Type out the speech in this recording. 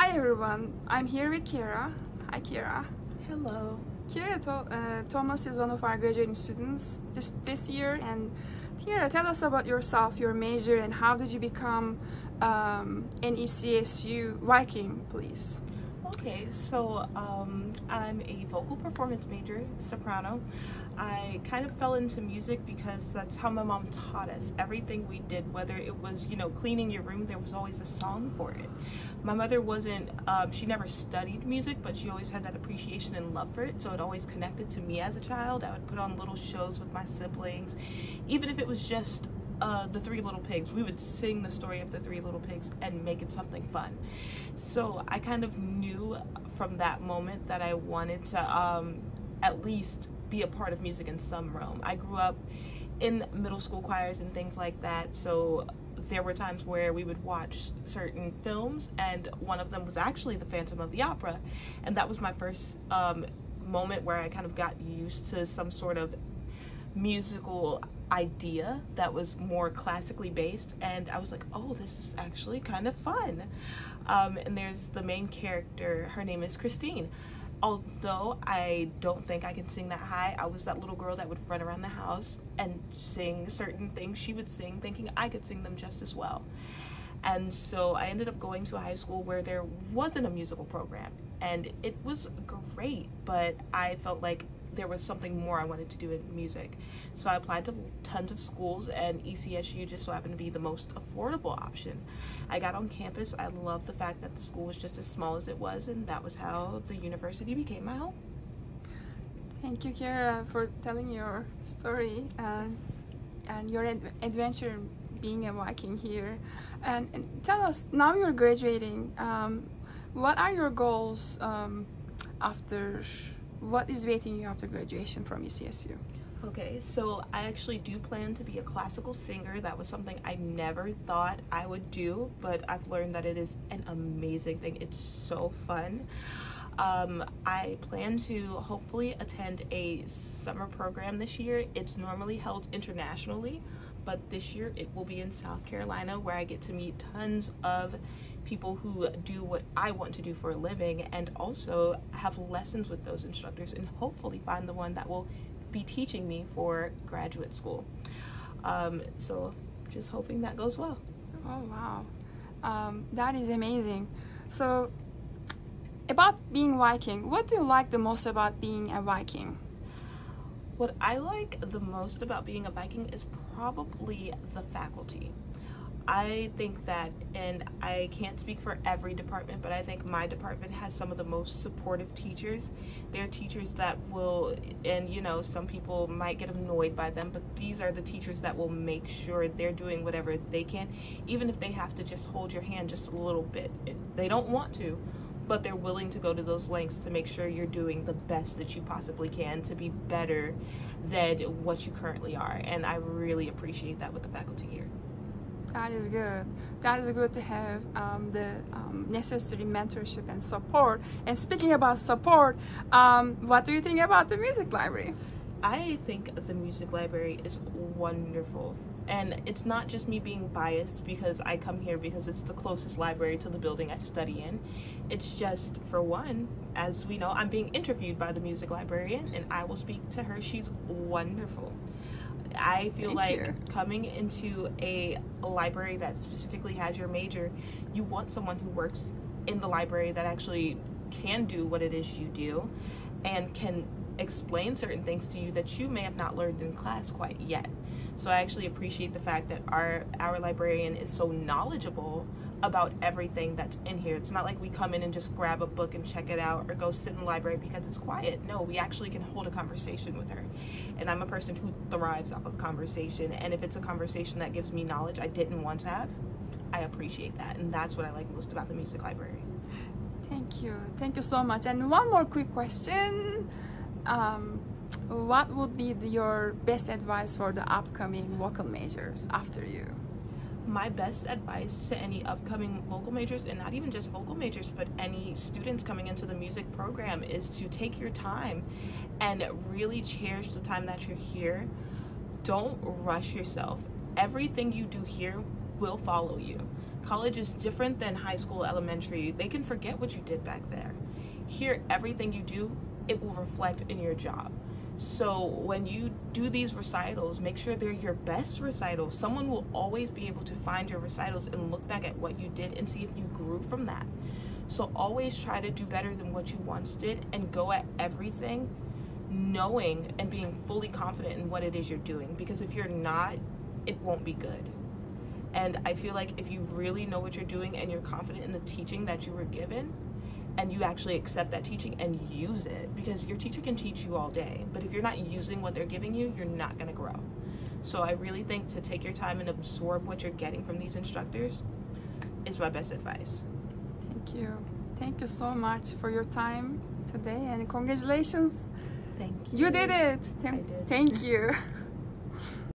Hi everyone, I'm here with Kira. Hi Kira. Hello. Thomas is one of our graduating students this year. And Kira, tell us about yourself, your major, and how did you become an ECSU Viking, please? Okay, so I'm a vocal performance major, soprano. I kind of fell into music because that's how my mom taught us. Everything we did, whether it was, cleaning your room, there was always a song for it. My mother wasn't, she never studied music, but she always had that appreciation and love for it, so it always connected to me as a child. I would put on little shows with my siblings, even if it was just the Three Little Pigs. We would sing the story of the Three Little Pigs and make it something fun. So I kind of knew from that moment that I wanted to at least be a part of music in some realm. I grew up in middle school choirs and things like that, so there were times where we would watch certain films, and one of them was actually The Phantom of the Opera, and that was my first moment where I kind of got used to some sort of musical idea that was more classically based, and I was like, oh, this is actually kind of fun. And there's the main character, her name is Christine. Although I don't think I can sing that high, I was that little girl that would run around the house and sing certain things she would sing, thinking I could sing them just as well. And so I ended up going to a high school where there wasn't a musical program, and it was great, but I felt like there was something more I wanted to do in music. So I applied to tons of schools, and ECSU just so happened to be the most affordable option. I got on campus. I love the fact that the school was just as small as it was, and that was how the university became my home. Thank you, Kira, for telling your story and your adventure being a Viking here. And tell us, now you're graduating, what are your goals after, what is waiting you after graduation from ECSU? Okay, so I actually do plan to be a classical singer. That was something I never thought I would do, but I've learned that it is an amazing thing. It's so fun. I plan to hopefully attend a summer program this year. It's normally held internationally, but this year it will be in South Carolina, where I get to meet tons of people who do what I want to do for a living, and also have lessons with those instructors, and hopefully find the one that will be teaching me for graduate school. So just hoping that goes well. Oh wow, that is amazing. So about being Viking, what do you like the most about being a Viking? What I like the most about being a Viking is probably the faculty. I think that, and I can't speak for every department, but I think my department has some of the most supportive teachers. They're teachers that will, and some people might get annoyed by them, but these are the teachers that will make sure they're doing whatever they can, even if they have to just hold your hand just a little bit. They don't want to, but they're willing to go to those lengths to make sure you're doing the best that you possibly can to be better than what you currently are. And I really appreciate that with the faculty here. That is good. That is good to have the necessary mentorship and support. And speaking about support, what do you think about the music library? I think the music library is wonderful. And it's not just me being biased because I come here because it's the closest library to the building I study in. It's just, for one, as we know, I'm being interviewed by the music librarian, and I will speak to her. She's wonderful. I feel like coming into a library that specifically has your major, you want someone who works in the library that actually can do what it is you do and can explain certain things to you that you may have not learned in class quite yet. So I actually appreciate the fact that our librarian is so knowledgeable about everything that's in here. It's not like we come in and just grab a book and check it out, or go sit in the library because it's quiet. No, we actually can hold a conversation with her. And I'm a person who thrives off of conversation, and if it's a conversation that gives me knowledge I didn't want to have, I appreciate that. And that's what I like most about the music library. Thank you so much. And one more quick question. What would be your best advice for the upcoming vocal majors after you? My best advice to any upcoming vocal majors, and not even just vocal majors, but any students coming into the music program, is to take your time and really cherish the time that you're here. Don't rush yourself. Everything you do here will follow you. College is different than high school, elementary. They can forget what you did back there. Here, everything you do, it will reflect in your job. So when you do these recitals, make sure they're your best recitals. Someone will always be able to find your recitals and look back at what you did and see if you grew from that. So always try to do better than what you once did and go at everything knowing and being fully confident in what it is you're doing. Because if you're not, it won't be good. And I feel like if you really know what you're doing and you're confident in the teaching that you were given, and you actually accept that teaching and use it, because your teacher can teach you all day, but if you're not using what they're giving you, you're not going to grow. So I really think to take your time and absorb what you're getting from these instructors is my best advice. Thank you. Thank you so much for your time today, and congratulations. Thank you. You did it. I did. Thank you.